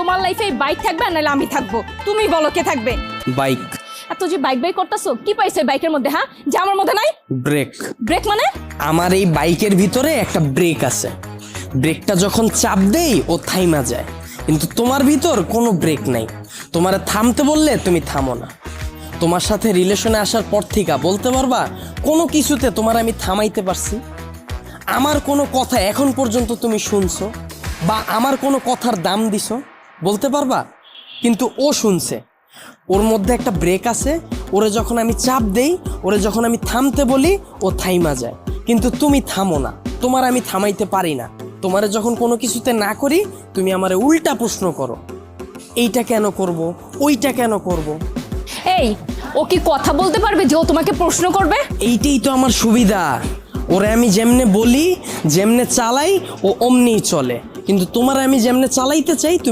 তোমার লাইফে বাইক থাকবে নাহলে আমি থাকবো, তুমি বলো কে থাকবে? বাইক। এত যে বাইক বাইক করতেছো, কি পাইছো বাইকের মধ্যে? হ্যাঁ, যে আমার মধ্যে নাই? ব্রেক। ব্রেক মানে? আমার এই বাইকের ভিতরে একটা ব্রেক আছে, ব্রেকটা যখন চাপ দেই ও থাইমা যায়, কিন্তু তোমার ভিতর কোনো ব্রেক নাই। তোমার থামতে বললে তুমি থামো না। তোমার সাথে রিলেশনে আসার পর থেকে বলতে পারবা কোনো কিছুতে তোমার আমি থামাইতে পারছি? আমার কোনো কথা এখন পর্যন্ত তুমি শুনছো বা আমার কোনো কথার দাম দিছো বলতে পারবা? কিন্তু ও শুনছে, ওর মধ্যে একটা ব্রেক আছে, ওরে যখন আমি চাপ দেই, ওরে যখন আমি থামতে বলি ও থাইমা যায়, কিন্তু তুমি থামো না। তোমার আমি থামাইতে পারি না। তোমারে যখন কোনো কিছুতে না করি তুমি আমারে উল্টা প্রশ্ন করো, এইটা কেন করব, ওইটা কেন করব। এই, ও কি কথা বলতে পারবে যে ও তোমাকে প্রশ্ন করবে? এইটাই তো আমার সুবিধা। ওরে আমি যেমনে বলি, যেমনে চালাই ও অমনিই চলে, কিন্তু তোমার আমি যেমনে চালাইতে চাই তুমি